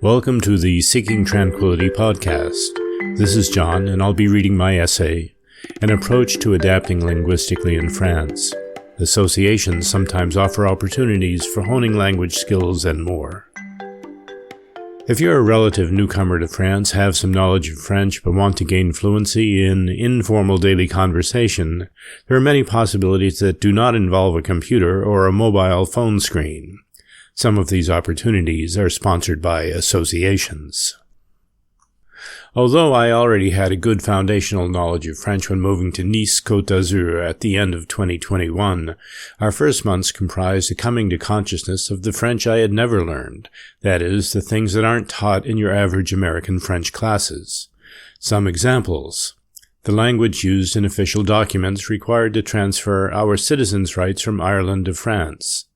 Welcome to the Seeking Tranquility podcast. This is John, and I'll be reading my essay, An Approach to Adapting Linguistically in France. Associations sometimes offer opportunities for honing language skills and more. If you're a relative newcomer to France, have some knowledge of French, but want to gain fluency in informal daily conversation, there are many possibilities that do not involve a computer or a mobile phone screen. Some of these opportunities are sponsored by associations. Although I already had a good foundational knowledge of French when moving to Nice, Côte d'Azur at the end of 2021, our first months comprised a coming to consciousness of the French I had never learned, that is, the things that aren't taught in your average American French classes. Some examples. The language used in official documents required to transfer our citizens' rights from Ireland to France.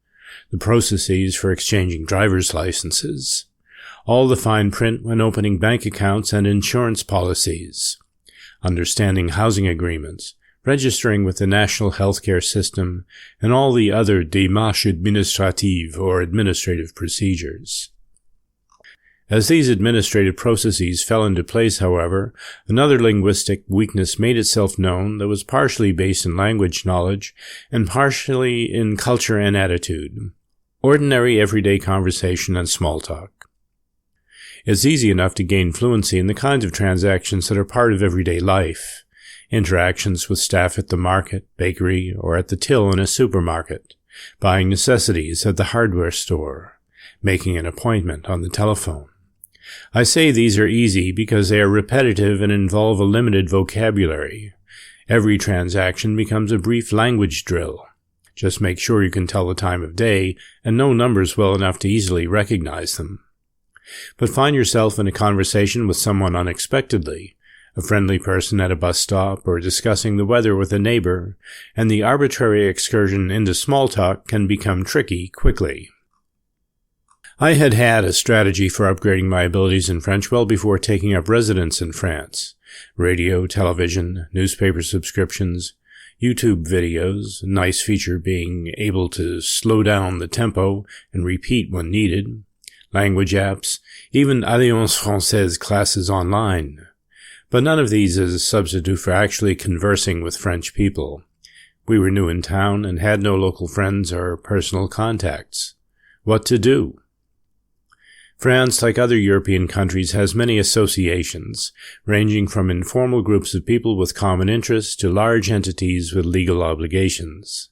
The processes for exchanging driver's licenses. All the fine print when opening bank accounts and insurance policies. Understanding housing agreements, registering with the national healthcare system, and all the other démarches administratives or administrative procedures. As these administrative processes fell into place, however, another linguistic weakness made itself known that was partially based in language knowledge and partially in culture and attitude. Ordinary everyday conversation and small talk. It's easy enough to gain fluency in the kinds of transactions that are part of everyday life. Interactions with staff at the market, bakery, or at the till in a supermarket. Buying necessities at the hardware store. Making an appointment on the telephone. I say these are easy because they are repetitive and involve a limited vocabulary. Every transaction becomes a brief language drill. Just make sure you can tell the time of day and know numbers well enough to easily recognize them. But find yourself in a conversation with someone unexpectedly, a friendly person at a bus stop or discussing the weather with a neighbor, and the arbitrary excursion into small talk can become tricky quickly. I had had a strategy for upgrading my abilities in French well before taking up residence in France. Radio, television, newspaper subscriptions, YouTube videos, a nice feature being able to slow down the tempo and repeat when needed, language apps, even Alliance Française classes online. But none of these is a substitute for actually conversing with French people. We were new in town and had no local friends or personal contacts. What to do? France, like other European countries, has many associations, ranging from informal groups of people with common interests to large entities with legal obligations.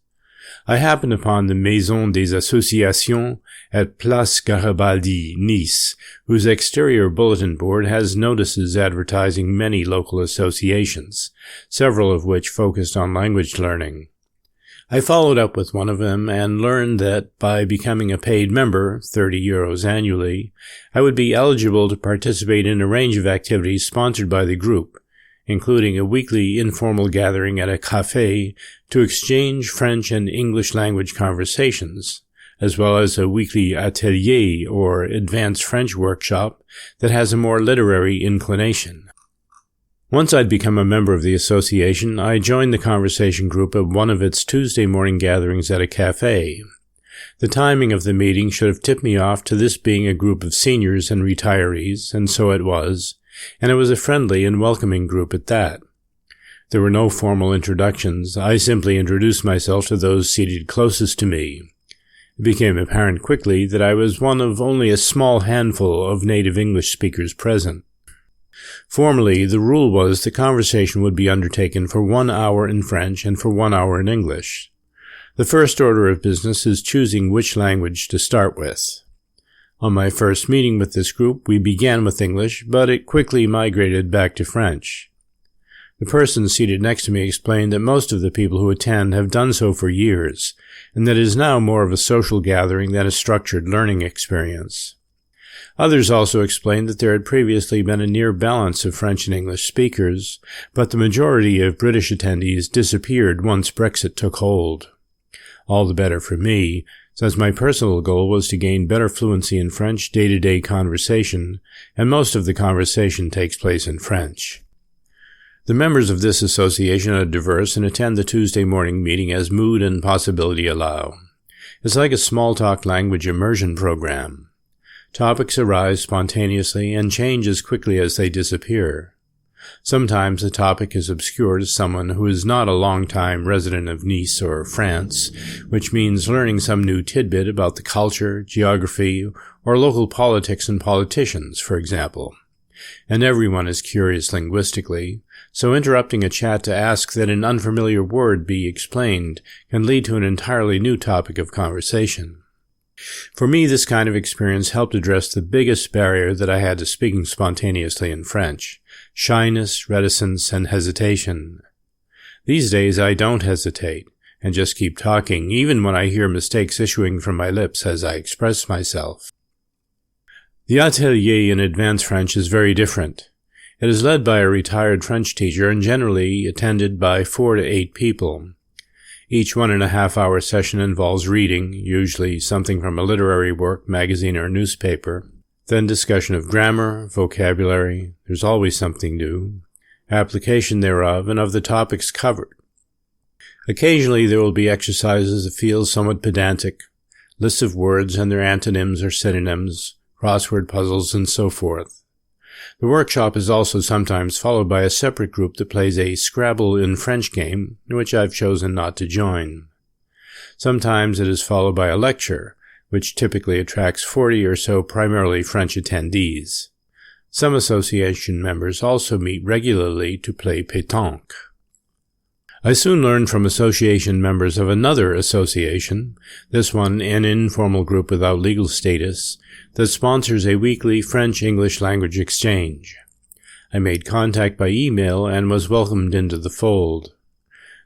I happened upon the Maison des Associations at Place Garibaldi, Nice, whose exterior bulletin board has notices advertising many local associations, several of which focused on language learning. I followed up with one of them and learned that by becoming a paid member, €30 annually, I would be eligible to participate in a range of activities sponsored by the group, including a weekly informal gathering at a café to exchange French and English language conversations, as well as a weekly atelier or advanced French workshop that has a more literary inclination. Once I'd become a member of the association, I joined the conversation group at one of its Tuesday morning gatherings at a café. The timing of the meeting should have tipped me off to this being a group of seniors and retirees, and so it was, and it was a friendly and welcoming group at that. There were no formal introductions. I simply introduced myself to those seated closest to me. It became apparent quickly that I was one of only a small handful of native English speakers present. Formally, the rule was the conversation would be undertaken for 1 hour in French and for 1 hour in English. The first order of business is choosing which language to start with. On my first meeting with this group, we began with English, but it quickly migrated back to French. The person seated next to me explained that most of the people who attend have done so for years, and that it is now more of a social gathering than a structured learning experience. Others also explained that there had previously been a near balance of French and English speakers, but the majority of British attendees disappeared once Brexit took hold. All the better for me, since my personal goal was to gain better fluency in French day-to-day conversation, and most of the conversation takes place in French. The members of this association are diverse and attend the Tuesday morning meeting as mood and possibility allow. It's like a small-talk language immersion program. Topics arise spontaneously and change as quickly as they disappear. Sometimes the topic is obscure to someone who is not a long-time resident of Nice or France, which means learning some new tidbit about the culture, geography, or local politics and politicians, for example. And everyone is curious linguistically, so interrupting a chat to ask that an unfamiliar word be explained can lead to an entirely new topic of conversation. For me, this kind of experience helped address the biggest barrier that I had to speaking spontaneously in French: shyness, reticence, and hesitation. These days I don't hesitate, and just keep talking, even when I hear mistakes issuing from my lips as I express myself. The atelier in advanced French is very different. It is led by a retired French teacher and generally attended by 4 to 8 people. Each 1.5-hour session involves reading, usually something from a literary work, magazine, or newspaper, then discussion of grammar, vocabulary, there's always something new, application thereof, and of the topics covered. Occasionally there will be exercises that feel somewhat pedantic, lists of words and their antonyms or synonyms, crossword puzzles, and so forth. The workshop is also sometimes followed by a separate group that plays a Scrabble in French game, in which I've chosen not to join. Sometimes it is followed by a lecture, which typically attracts 40 or so primarily French attendees. Some association members also meet regularly to play pétanque. I soon learned from association members of another association, this one an informal group without legal status, that sponsors a weekly French-English language exchange. I made contact by email and was welcomed into the fold.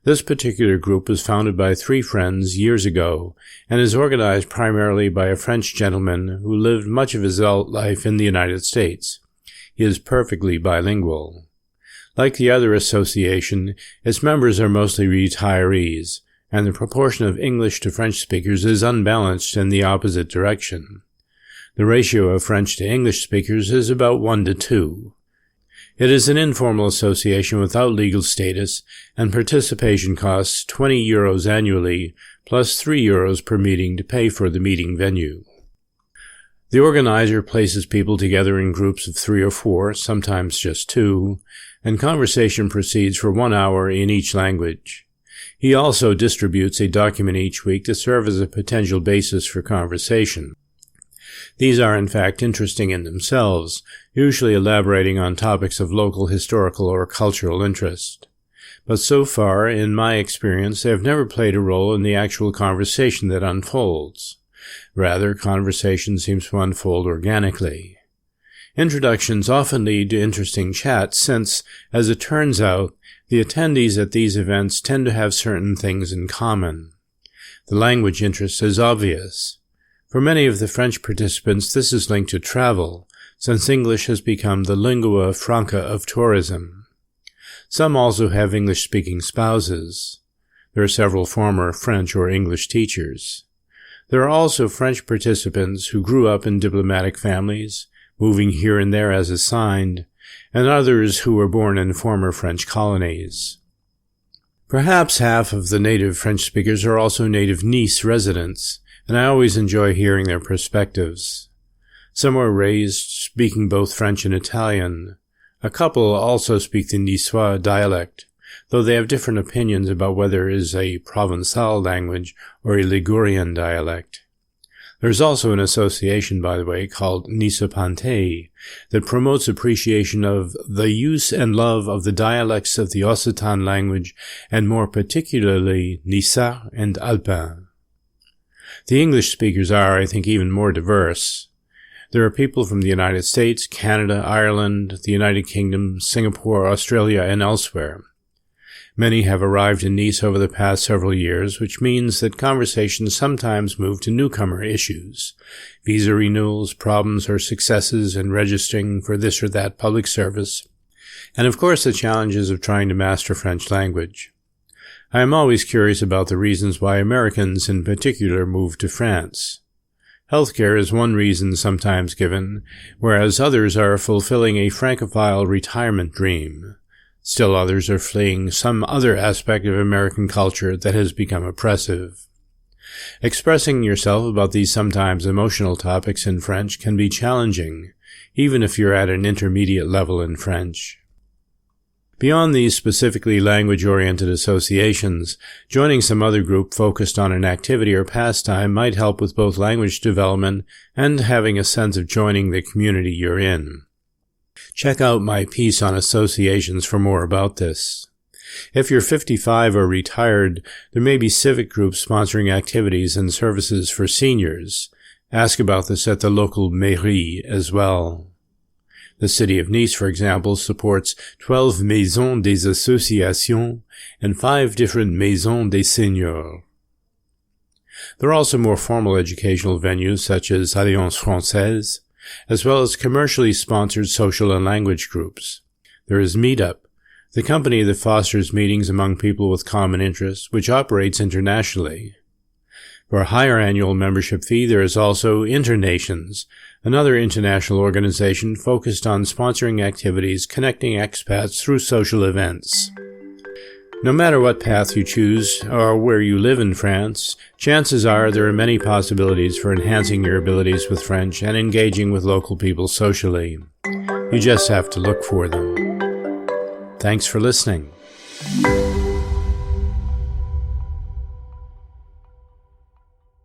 This particular group was founded by 3 friends years ago and is organized primarily by a French gentleman who lived much of his adult life in the United States. He is perfectly bilingual. Like the other association, its members are mostly retirees, and the proportion of English to French speakers is unbalanced in the opposite direction. The ratio of French to English speakers is about 1 to 2. It is an informal association without legal status, and participation costs €20 annually, plus €3 per meeting to pay for the meeting venue. The organizer places people together in groups of 3 or 4, sometimes just 2, and conversation proceeds for 1 hour in each language. He also distributes a document each week to serve as a potential basis for conversation. These are in fact interesting in themselves, usually elaborating on topics of local historical or cultural interest. But so far, in my experience, they have never played a role in the actual conversation that unfolds. Rather, conversation seems to unfold organically. Introductions often lead to interesting chats since, as it turns out, the attendees at these events tend to have certain things in common. The language interest is obvious. For many of the French participants, this is linked to travel, since English has become the lingua franca of tourism. Some also have English-speaking spouses. There are several former French or English teachers. There are also French participants who grew up in diplomatic families, moving here and there as assigned, and others who were born in former French colonies. Perhaps half of the native French speakers are also native Nice residents, and I always enjoy hearing their perspectives. Some were raised speaking both French and Italian. A couple also speak the Niçois dialect, though they have different opinions about whether it is a Provençal language or a Ligurian dialect. There is also an association, by the way, called Niçopantais, that promotes appreciation of the use and love of the dialects of the Occitan language, and more particularly Niçard and Alpin. The English speakers are, I think, even more diverse. There are people from the United States, Canada, Ireland, the United Kingdom, Singapore, Australia, and elsewhere. Many have arrived in Nice over the past several years, which means that conversations sometimes move to newcomer issues, visa renewals, problems or successes in registering for this or that public service, and of course the challenges of trying to master French language. I am always curious about the reasons why Americans in particular move to France. Healthcare is one reason sometimes given, whereas others are fulfilling a Francophile retirement dream. Still others are fleeing some other aspect of American culture that has become oppressive. Expressing yourself about these sometimes emotional topics in French can be challenging, even if you're at an intermediate level in French. Beyond these specifically language-oriented associations, joining some other group focused on an activity or pastime might help with both language development and having a sense of joining the community you're in. Check out my piece on associations for more about this. If you're 55 or retired, there may be civic groups sponsoring activities and services for seniors. Ask about this at the local mairie as well. The city of Nice, for example, supports 12 Maisons des Associations and 5 different Maisons des Seniors. There are also more formal educational venues such as Alliance Française, as well as commercially sponsored social and language groups. There is Meetup, the company that fosters meetings among people with common interests, which operates internationally. For a higher annual membership fee, there is also Internations, another international organization focused on sponsoring activities connecting expats through social events. No matter what path you choose or where you live in France, chances are there are many possibilities for enhancing your abilities with French and engaging with local people socially. You just have to look for them. Thanks for listening.